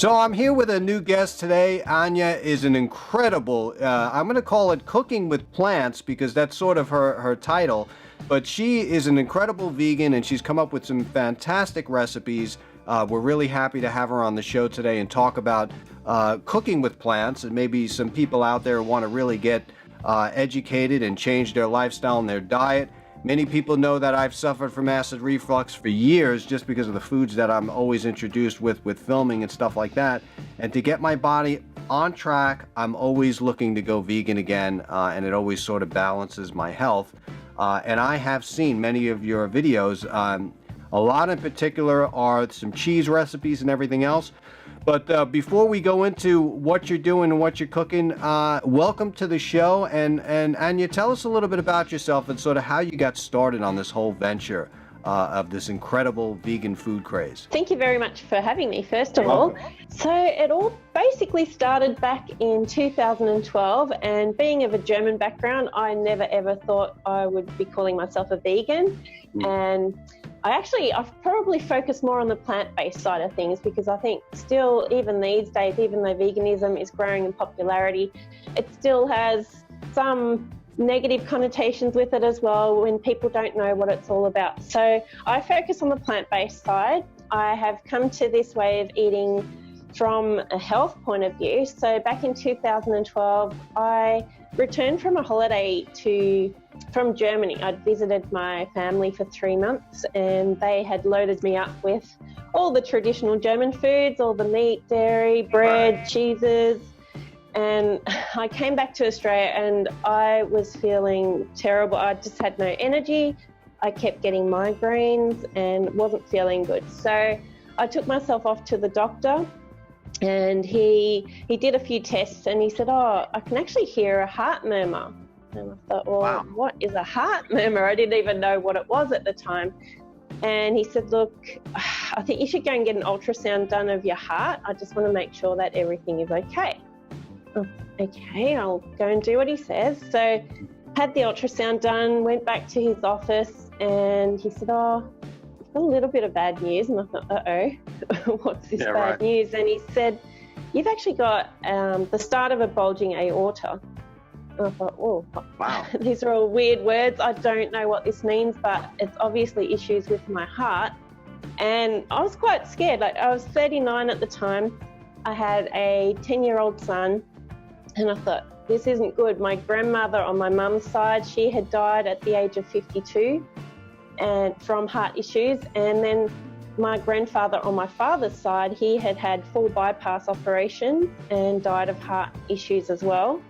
So I'm here with a new guest today. Anja is an incredible, I'm going to call it cooking with plants because that's sort of her title, but she is an incredible vegan and she's come up with some fantastic recipes. We're really happy to have her on the show today and talk about cooking with plants, and maybe some people out there want to really get educated and change their lifestyle and their diet. Many people know that I've suffered from acid reflux for years just because of the foods that I'm always introduced with filming and stuff like that. And to get my body on track, I'm always looking to go vegan again, and it always sort of balances my health. And I have seen many of your videos. A lot in particular are some cheese recipes and everything else. But before we go into what you're doing and what you're cooking, welcome to the show. And Anja, tell us a little bit about yourself and sort of how you got started on this whole venture of this incredible vegan food craze. Thank you very much for having me, first of all. So it all basically started back in 2012, and being of a German background, I never ever thought I would be calling myself a vegan. And I've probably focused more on the plant-based side of things because I think still, even these days, even though veganism is growing in popularity, it still has some negative connotations with it as well when people don't know what it's all about. So I focus on the plant-based side. I have come to this way of eating from a health point of view. So back in 2012, I returned from a holiday from Germany. I'd visited my family for 3 months and they had loaded me up with all the traditional German foods, all the meat, dairy, bread, cheeses. And I came back to Australia and I was feeling terrible. I just had no energy. I kept getting migraines and wasn't feeling good. So I took myself off to the doctor and he did a few tests and he said, "Oh, I can actually hear a heart murmur." And I thought, well, wow, what is a heart murmur? I didn't even know what it was at the time. And he said, "Look, I think you should go and get an ultrasound done of your heart. I just want to make sure that everything is okay." Oh, okay, I'll go and do what he says. So had the ultrasound done, went back to his office, and he said, "Oh, you've got a little bit of bad news." And I thought, uh-oh, what's this bad news? And he said, "You've actually got the start of a bulging aorta." And I thought, oh, wow. These are all weird words. I don't know what this means, but it's obviously issues with my heart. And I was quite scared. Like, I was 39 at the time. I had a 10-year-old son, and I thought, this isn't good. My grandmother on my mum's side, she had died at the age of 52 and from heart issues. And then my grandfather on my father's side, he had had full bypass operations and died of heart issues as well.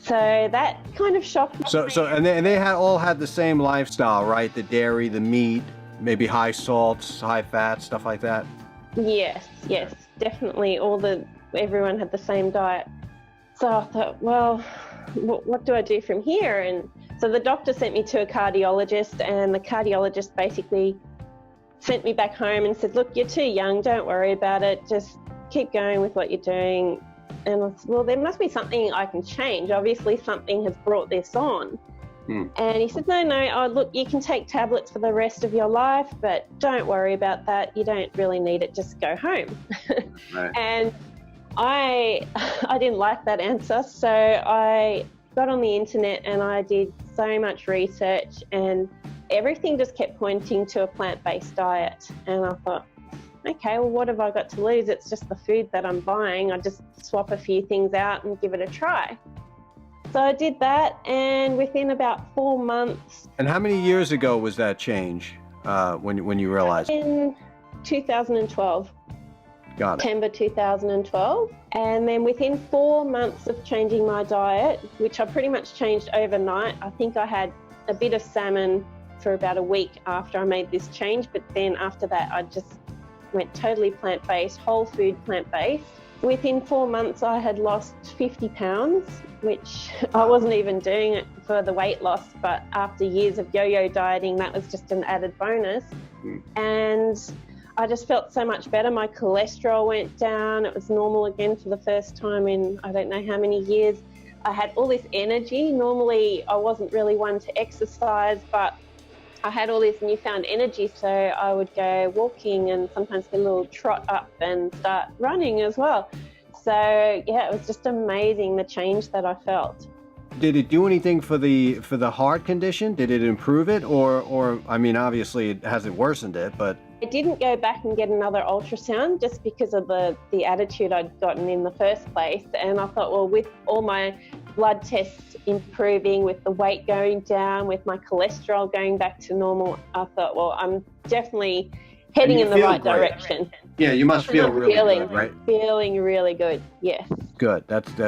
So that kind of shocked me. And they all had the same lifestyle, right? The dairy, the meat, maybe high salts, high fat, stuff like that. Yes, definitely. Everyone had the same diet. So I thought, well, what do I do from here? And so the doctor sent me to a cardiologist, and the cardiologist basically sent me back home and said, "Look, you're too young. Don't worry about it. Just keep going with what you're doing." And I said, well, there must be something I can change. Obviously, something has brought this on. And he said, no, look, you can take tablets for the rest of your life, but don't worry about that. You don't really need it. Just go home. Right. And I didn't like that answer. So I got on the internet and I did so much research, and everything just kept pointing to a plant-based diet. And I thought, okay, well, what have I got to lose? It's just the food that I'm buying. I just swap a few things out and give it a try. So I did that, and within about 4 months. And how many years ago was that change when you realized? In 2012. Got it. September 2012. And then within 4 months of changing my diet, which I pretty much changed overnight, I think I had a bit of salmon for about a week after I made this change. But then after that, I just went totally plant-based, whole food plant-based. Within 4 months, I had lost 50 pounds, which I wasn't even doing it for the weight loss, but after years of yo-yo dieting, that was just an added bonus. And I just felt so much better. My cholesterol went down. It was normal again for the first time in I don't know how many years. I had all this energy. Normally, I wasn't really one to exercise, but I had all this newfound energy, so I would go walking and sometimes get a little trot up and start running as well. So yeah, it was just amazing, the change that I felt. Did it do anything for the heart condition? Did it improve it, or I mean, obviously it hasn't worsened it, but I didn't go back and get another ultrasound just because of the attitude I'd gotten in the first place. And I thought, well, with all my blood tests improving, with the weight going down, with my cholesterol going back to normal, I thought, well, I'm definitely heading in the right direction. Yeah, you must feel really good, right? Feeling really good, yes. Good.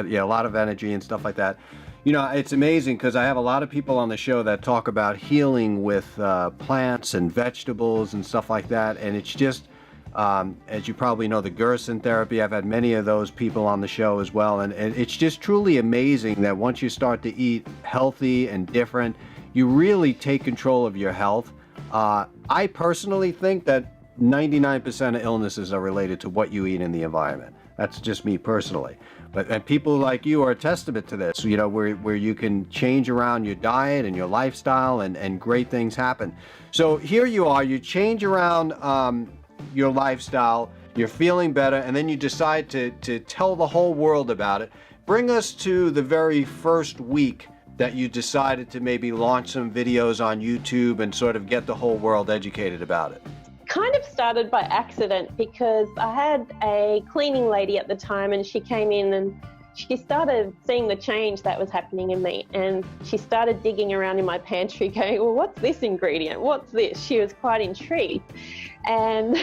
Yeah, a lot of energy and stuff like that. You know, it's amazing because I have a lot of people on the show that talk about healing with plants and vegetables and stuff like that. And it's just, as you probably know, the Gerson therapy, I've had many of those people on the show as well. And it's just truly amazing that once you start to eat healthy and different, you really take control of your health. I personally think that 99% of illnesses are related to what you eat in the environment. That's just me personally. And people like you are a testament to this, you know, where you can change around your diet and your lifestyle and great things happen. So here you are, you change around your lifestyle, you're feeling better, and then you decide to tell the whole world about it. Bring us to the very first week that you decided to maybe launch some videos on YouTube and sort of get the whole world educated about it. Kind of started by accident because I had a cleaning lady at the time, and she came in and she started seeing the change that was happening in me, and she started digging around in my pantry going, well, what's this ingredient? What's this? She was quite intrigued. And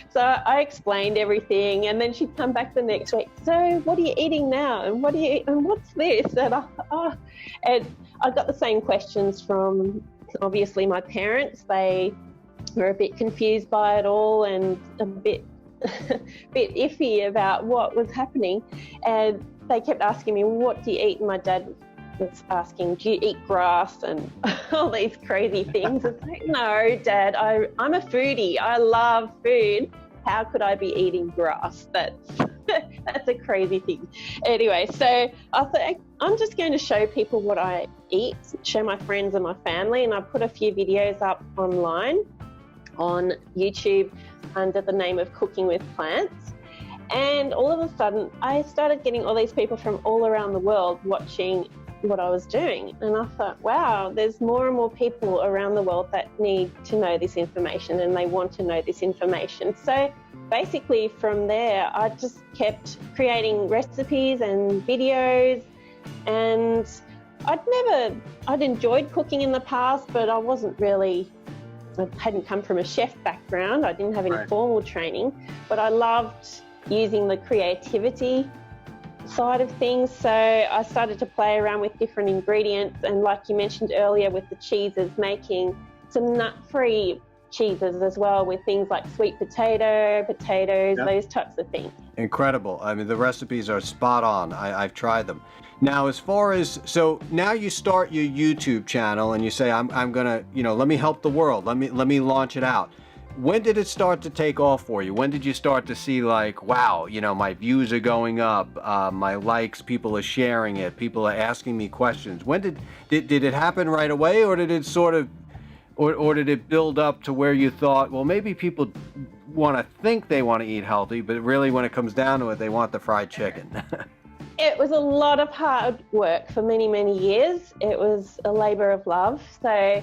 so I explained everything, and then she'd come back the next week. So what are you eating now? And what do you eat? And what's this? And I got the same questions from obviously my parents. They were a bit confused by it all and a bit iffy about what was happening, and they kept asking me, what do you eat? And my dad was asking, do you eat grass? And all these crazy things. It's like, no, Dad, I'm a foodie. I love food. How could I be eating grass? That's a crazy thing. Anyway, so I thought, I'm just going to show people what I eat, show my friends and my family, and I put a few videos up online on YouTube under the name of Cooking with Plants. And all of a sudden, I started getting all these people from all around the world watching what I was doing. And I thought, wow, there's more and more people around the world that need to know this information, and they want to know this information. So basically from there, I just kept creating recipes and videos. And I'd enjoyed cooking in the past, but I hadn't come from a chef background. I didn't have any formal training, but I loved using the creativity side of things. So I started to play around with different ingredients, and like you mentioned earlier with the cheeses, making some nut-free cheeses as well, with things like sweet potatoes, yep, those types of things. Incredible. I mean, the recipes are spot on. I've tried them. Now, as far as, so now you start your YouTube channel and you say, I'm gonna, let me help the world. Let me launch it out. When did it start to take off for you? When did you start to see like, wow, my views are going up, my likes, people are sharing it, people are asking me questions? When did it happen right away, or did it sort of, or did it build up to where you thought, well, maybe people want to think they want to eat healthy, but really when it comes down to it, they want the fried chicken? It was a lot of hard work for many, many years. It was a labor of love. So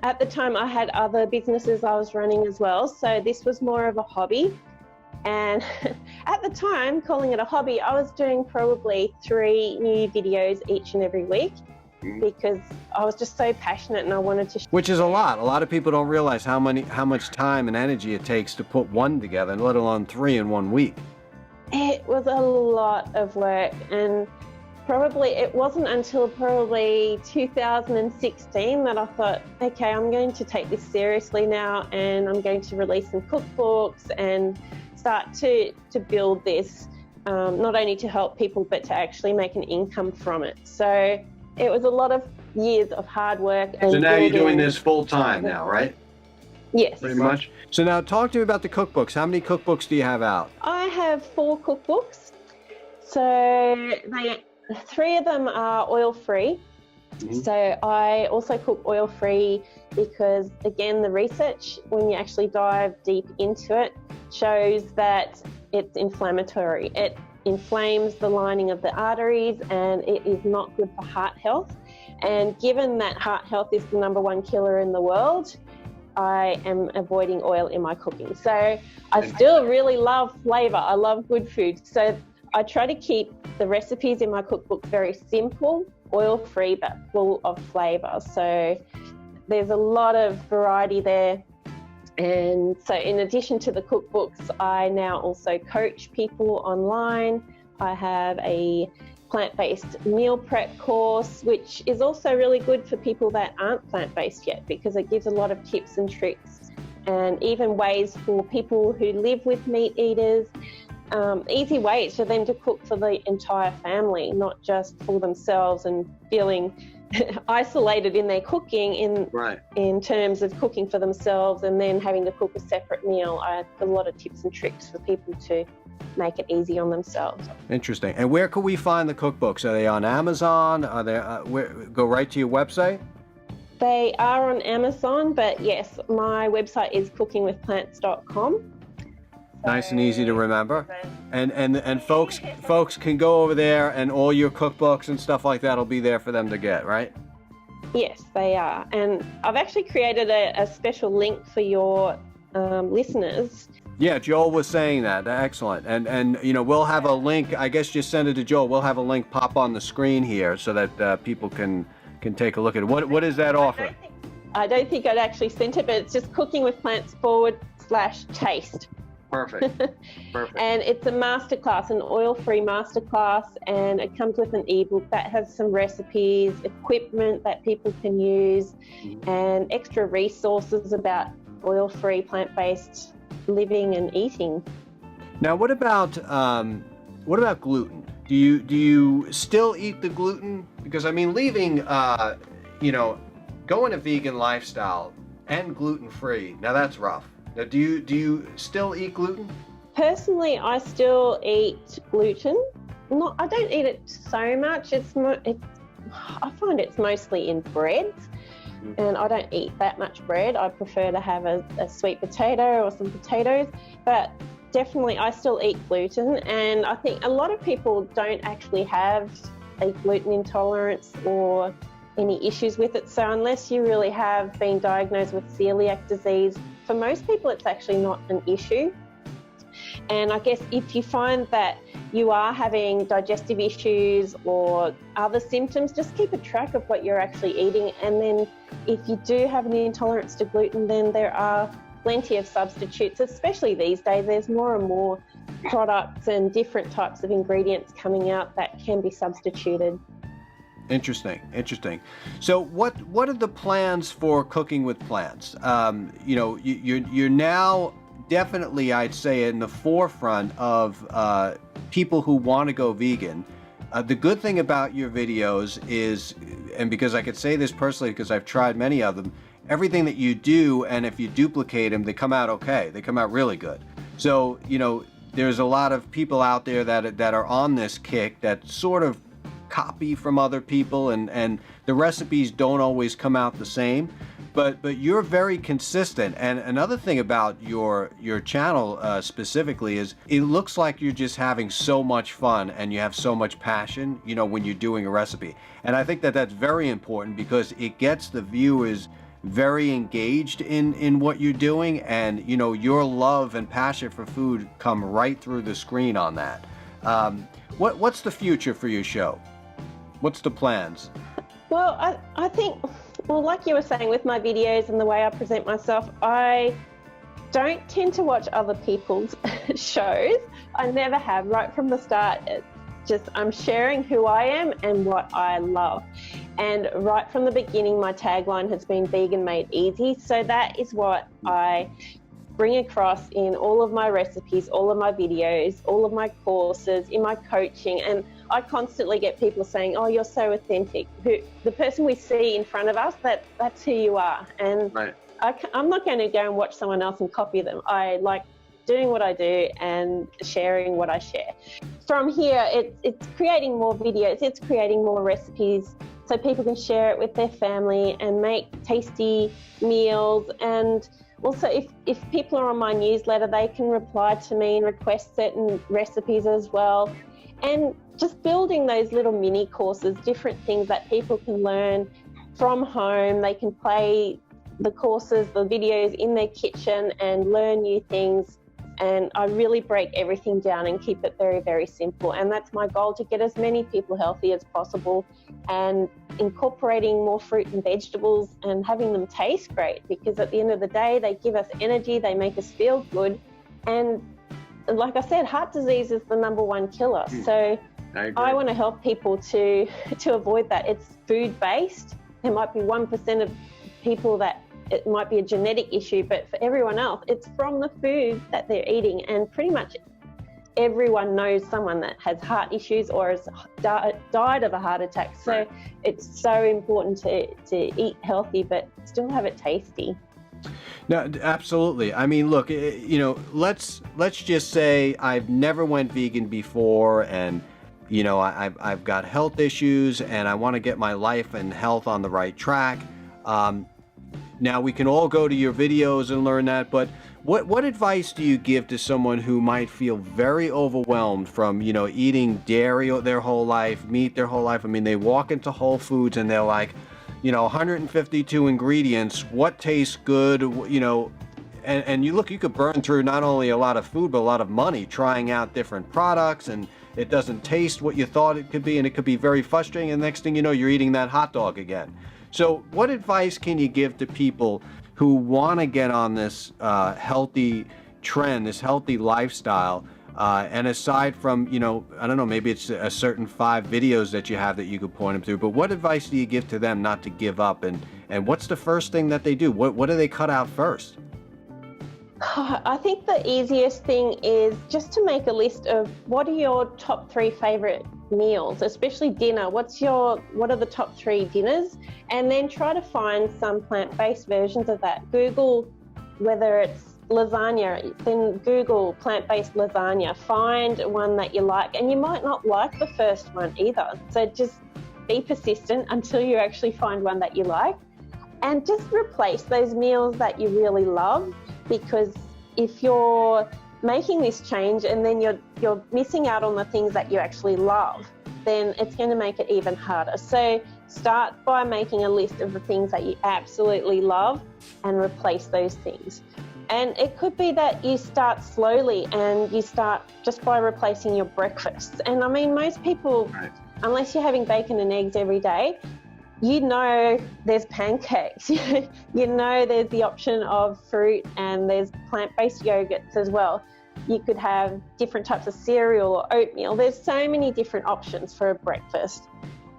at the time I had other businesses I was running as well. So this was more of a hobby. And at the time, calling it a hobby, I was doing probably 3 new videos each and every week, because I was just so passionate and I wanted to. Which is a lot. A lot of people don't realize how much time and energy it takes to put one together, let alone 3 in 1 week. It was a lot of work, and it wasn't until probably 2016 that I thought, okay, I'm going to take this seriously now, and I'm going to release some cookbooks and start to build this, not only to help people, but to actually make an income from it. So it was a lot of years of hard work. And so now you're doing this full time now, right? Yes. Pretty much. So now talk to me about the cookbooks. How many cookbooks do you have out? I have 4 cookbooks. So 3 of them are oil-free, So I also cook oil-free because, again, the research, when you actually dive deep into it, shows that it's inflammatory. It inflames the lining of the arteries and it is not good for heart health. And given that heart health is the #1 killer in the world, I am avoiding oil in my cooking. So I still really love flavour. I love good food. So I try to keep the recipes in my cookbook very simple, oil-free, but full of flavour. So there's a lot of variety there. And so in addition to the cookbooks, I now also coach people online. I have a plant-based meal prep course, which is also really good for people that aren't plant-based yet, because it gives a lot of tips and tricks and even ways for people who live with meat eaters, easy ways for them to cook for the entire family, not just for themselves and feeling isolated in their cooking in terms of cooking for themselves and then having to cook a separate meal. I have a lot of tips and tricks for people to make it easy on themselves. Interesting. And where can we find the cookbooks? Are they on Amazon? Are they go right to your website? They are on Amazon, but yes, my website is cookingwithplants.com. Nice and easy to remember. And folks can go over there, and all your cookbooks and stuff like that will be there for them to get, right? Yes, they are. And I've actually created a special link for your listeners. Yeah, Joel was saying that. Excellent. And you know, we'll have a link. I guess just send it to Joel. We'll have a link pop on the screen here so that people can take a look at it. What is that offer? I don't think I'd actually sent it, but it's just cookingwithplants/taste. Perfect. And it's a masterclass, an oil-free masterclass, and it comes with an ebook that has some recipes, equipment that people can use, and extra resources about oil-free, plant-based living and eating. Now, what about gluten? Do you still eat the gluten? Because I mean, leaving, going a vegan lifestyle and gluten-free. Now that's rough. Now, do you still eat gluten? Personally, I still eat gluten. I don't eat it so much. I find it's mostly in breads, and I don't eat that much bread. I prefer to have a sweet potato or some potatoes, but definitely I still eat gluten. And I think a lot of people don't actually have a gluten intolerance or any issues with it. So unless you really have been diagnosed with celiac disease, for most people it's actually not an issue. And I guess if you find that you are having digestive issues or other symptoms, just keep a track of what you're actually eating. And then if you do have an intolerance to gluten, then there are plenty of substitutes, especially these days. There's more and more products and different types of ingredients coming out that can be substituted. Interesting. So what are the plans for Cooking with Plants? You're now definitely, I'd say, in the forefront of people who want to go vegan. The good thing about your videos is, and because I could say this personally because I've tried many of them, everything that you do, and if you duplicate them, they come out okay. They come out really good. So, there's a lot of people out there that are on this kick that sort of copy from other people, and the recipes don't always come out the same, but you're very consistent. And another thing about your channel specifically is it looks like you're just having so much fun and you have so much passion, when you're doing a recipe. And I think that that's very important because it gets the viewers very engaged in what you're doing, and your love and passion for food come right through the screen on that. What's the future for your show? What's the plans? Well, I think, like you were saying with my videos and the way I present myself, I don't tend to watch other people's shows. I never have. Right from the start, it's just I'm sharing who I am and what I love. And right from the beginning, my tagline has been vegan made easy. So that is what I bring across in all of my recipes, all of my videos, all of my courses, in my coaching. And I constantly get people saying, oh, you're so authentic. The person we see in front of us, that's who you are. And right. I'm not going to go and watch someone else and copy them. I like doing what I do and sharing what I share. From here, it's creating more videos, it's creating more recipes so people can share it with their family and make tasty meals. And also, if people are on my newsletter, they can reply to me and request certain recipes as well. And just building those little mini courses, different things that people can learn from home. They can play the courses, the videos in their kitchen and learn new things. And I really break everything down and keep it very, very simple. And that's my goal, to get as many people healthy as possible, and incorporating more fruit and vegetables and having them taste great, because at the end of the day, they give us energy, they make us feel good. And like I said, heart disease is the #1 killer. So I want to help people to avoid that. It's food-based. There might be 1% of people that it might be a genetic issue, but for everyone else, it's from the food that they're eating. And pretty much everyone knows someone that has heart issues or has died of a heart attack. So it's so important to eat healthy, but still have it tasty. No, absolutely. I mean, look, let's just say I've never went vegan before, and I've got health issues, and I want to get my life and health on the right track. Now, we can all go to your videos and learn that, but what advice do you give to someone who might feel very overwhelmed from, eating dairy their whole life, meat their whole life? I mean, they walk into Whole Foods and they're like, 152 ingredients, what tastes good, and you could burn through not only a lot of food, but a lot of money trying out different products, and it doesn't taste what you thought it could be, and it could be very frustrating, and the next thing you know, you're eating that hot dog again. So what advice can you give to people who want to get on this healthy trend, this healthy lifestyle? And aside from, I don't know, maybe it's a certain 5 videos that you have that you could point them to, but what advice do you give to them not to give up? And what's the first thing that they do? What do they cut out first? I think the easiest thing is just to make a list of what are your top 3 favorite meals, especially dinner. What are the top 3 dinners? And then try to find some plant-based versions of that. Google whether it's lasagna, then Google plant-based lasagna. Find one that you like, and you might not like the first one either. So just be persistent until you actually find one that you like, and just replace those meals that you really love. Because if you're making this change and then you're missing out on the things that you actually love, then it's going to make it even harder. So start by making a list of the things that you absolutely love and replace those things. And it could be that you start slowly and you start just by replacing your breakfast. And I mean, most people, unless you're having bacon and eggs every day, there's pancakes, there's the option of fruit, and there's plant-based yogurts as well. You could have different types of cereal or oatmeal. There's so many different options for a breakfast.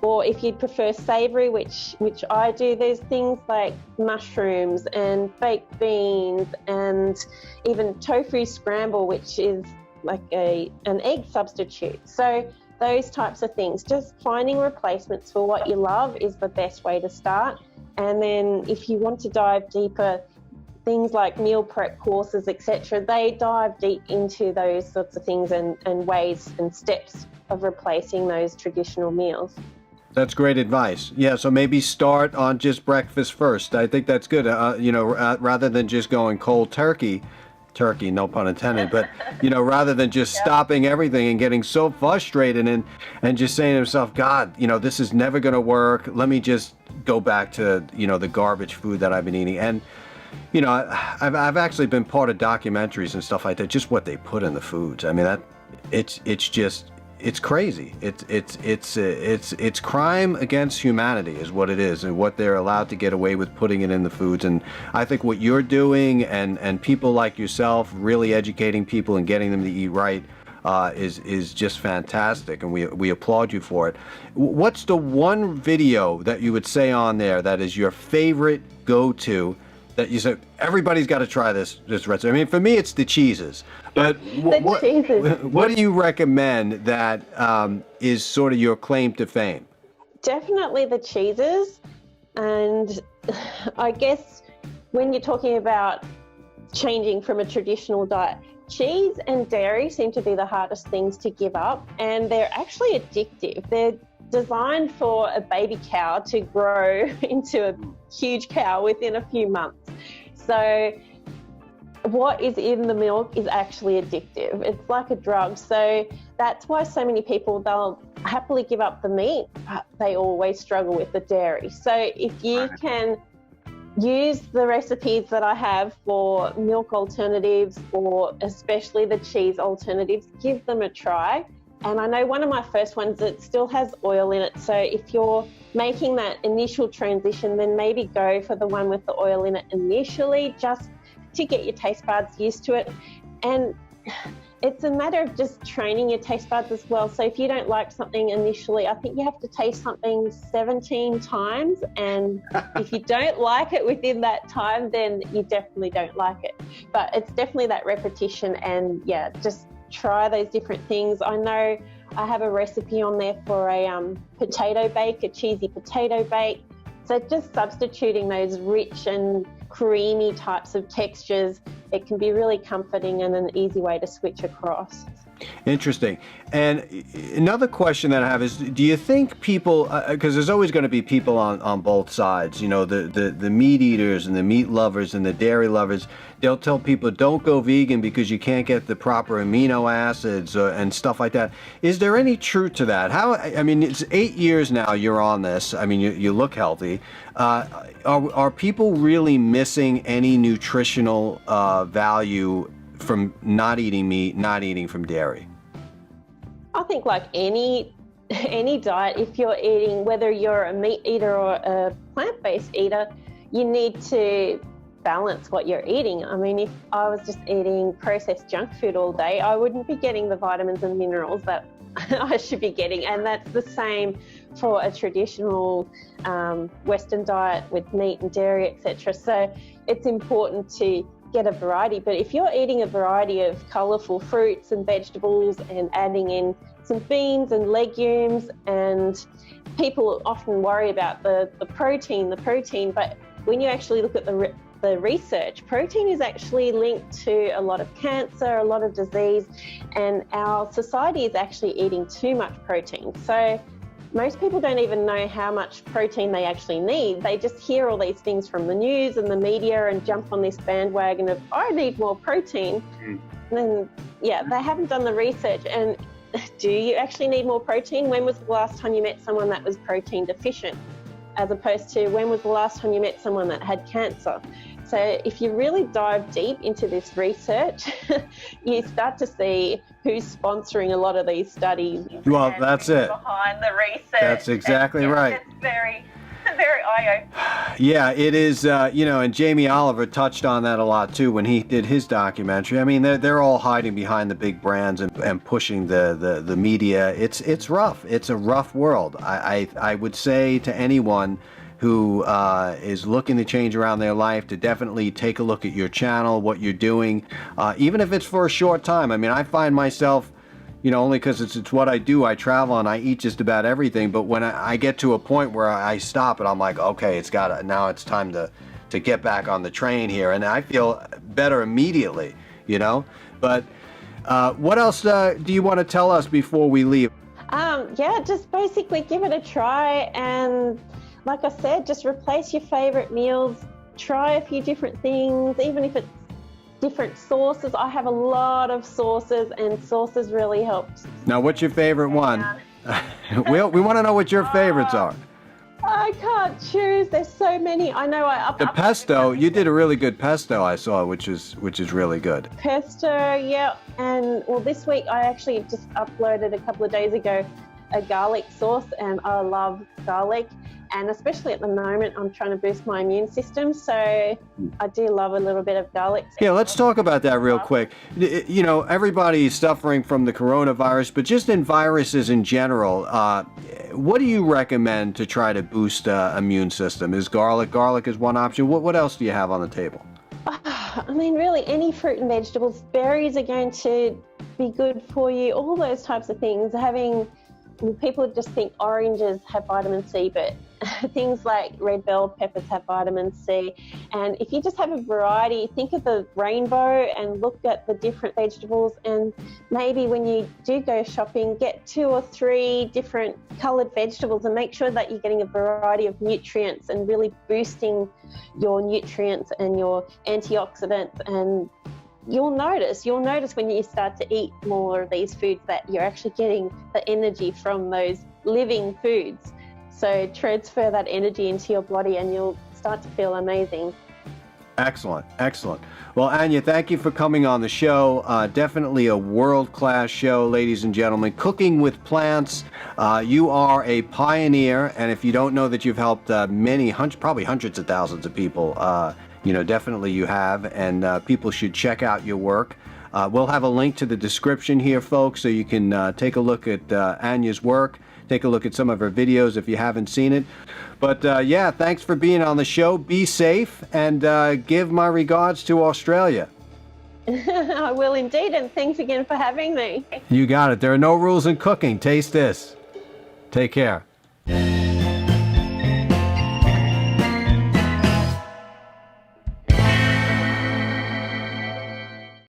Or if you prefer savoury, which I do, there's things like mushrooms and baked beans and even tofu scramble, which is like an egg substitute. So those types of things, just finding replacements for what you love is the best way to start. And then if you want to dive deeper, things like meal prep courses, etc., they dive deep into those sorts of things and ways and steps of replacing those traditional meals. That's great advice. Yeah, so maybe start on just breakfast first. I think that's good. Rather than just going cold turkey, no pun intended, but rather than just stopping everything and getting so frustrated and just saying to himself, God, this is never going to work. Let me just go back to the garbage food that I've been eating. And I've actually been part of documentaries and stuff like that. Just what they put in the foods. I mean, it's crazy. It's crime against humanity is what it is, and what they're allowed to get away with putting it in the foods. And I think what you're doing and people like yourself really educating people and getting them to eat right is just fantastic, and we applaud you for it. What's the one video that you would say on there that is your favorite go-to, that you say everybody's got to try this recipe? I mean, for me, it's the cheeses. But what do you recommend that is sort of your claim to fame? Definitely the cheeses. And I guess when you're talking about changing from a traditional diet, cheese and dairy seem to be the hardest things to give up, and they're actually addictive. designed for a baby cow to grow into a huge cow within a few months. So what is in the milk is actually addictive. It's like a drug. So that's why so many people, they'll happily give up the meat, but they always struggle with the dairy. So if you can use the recipes that I have for milk alternatives, or especially the cheese alternatives, give them a try. And I know one of my first ones, it still has oil in it. So if you're making that initial transition, then maybe go for the one with the oil in it initially, just to get your taste buds used to it. And it's a matter of just training your taste buds as well. So if you don't like something initially, I think you have to taste something 17 times. And if you don't like it within that time, then you definitely don't like it. But it's definitely that repetition, and yeah, just try those different things. I know I have a recipe on there for a potato bake, a cheesy potato bake. So just substituting those rich and creamy types of textures, it can be really comforting and an easy way to switch across. Interesting. And another question that I have is, do you think people, because there's always going to be people on both sides, you know, the meat eaters and the meat lovers and the dairy lovers, they'll tell people don't go vegan because you can't get the proper amino acids and stuff like that. Is there any truth to that? I mean, it's 8 years now you're on this. I mean, you look healthy. Are people really missing any nutritional value from not eating meat, not eating from dairy? I think like any diet, if you're eating, whether you're a meat eater or a plant-based eater, you need to balance what you're eating. I mean, if I was just eating processed junk food all day, I wouldn't be getting the vitamins and minerals that I should be getting. And that's the same for a traditional Western diet with meat and dairy, etc. So it's important to get a variety. But if you're eating a variety of colourful fruits and vegetables and adding in some beans and legumes, and people often worry about the protein, but when you actually look at the research, protein is actually linked to a lot of cancer, a lot of disease, and our society is actually eating too much protein. So most people don't even know how much protein they actually need. They just hear all these things from the news and the media and jump on this bandwagon of, I need more protein. And then, yeah, they haven't done the research. And do you actually need more protein? When was the last time you met someone that was protein deficient? As opposed to when was the last time you met someone that had cancer? So if you really dive deep into this research, you start to see who's sponsoring a lot of these studies. Well, that's it. Behind the research. That's exactly right. It's very eye-opening. Yeah, it is, you know, and Jamie Oliver touched on that a lot too when he did his documentary. I mean, they're all hiding behind the big brands and pushing the media. It's rough. It's a rough world. I would say to anyone who is looking to change around their life to definitely take a look at your channel, what you're doing, even if it's for a short time. I mean, I find myself, you know, only because it's what I do. I travel and I eat just about everything. But when I get to a point where I stop and I'm like, okay, now it's time to get back on the train here. And I feel better immediately, you know. But what else do you want to tell us before we leave? Yeah, just basically give it a try. And like I said, just replace your favorite meals. Try a few different things, even if it's different sauces. I have a lot of sauces, and sauces really help. Now, what's your favorite one? we want to know what your favorites are. I can't choose. There's so many. I know the pesto. You did a really good pesto, I saw, which is really good. Pesto, yeah. And well, this week I actually just uploaded a couple of days ago a garlic sauce, and I love garlic. And especially at the moment, I'm trying to boost my immune system. So I do love a little bit of garlic. Yeah, let's talk about that real quick. You know, everybody's suffering from the coronavirus, but just in viruses in general, what do you recommend to try to boost immune system? Is garlic is one option. What else do you have on the table? I mean, really, any fruit and vegetables. Berries are going to be good for you. All those types of things. Having people just think oranges have vitamin C, but things like red bell peppers have vitamin C. And if you just have a variety, think of the rainbow and look at the different vegetables, and maybe when you do go shopping, get 2 or 3 different coloured vegetables and make sure that you're getting a variety of nutrients and really boosting your nutrients and your antioxidants. And you'll notice when you start to eat more of these foods that you're actually getting the energy from those living foods. So transfer that energy into your body and you'll start to feel amazing. Excellent, excellent. Well, Anja, thank you for coming on the show. Definitely a world-class show, ladies and gentlemen. Cooking with Plants. You are a pioneer, and if you don't know that you've helped probably hundreds of thousands of people, definitely you have, and people should check out your work. We'll have a link to the description here, folks, so you can take a look at Anja's work. Take a look at some of her videos if you haven't seen it. But yeah, thanks for being on the show. Be safe, and give my regards to Australia. I will indeed, and thanks again for having me. You got it. There are no rules in cooking. Taste this. Take care.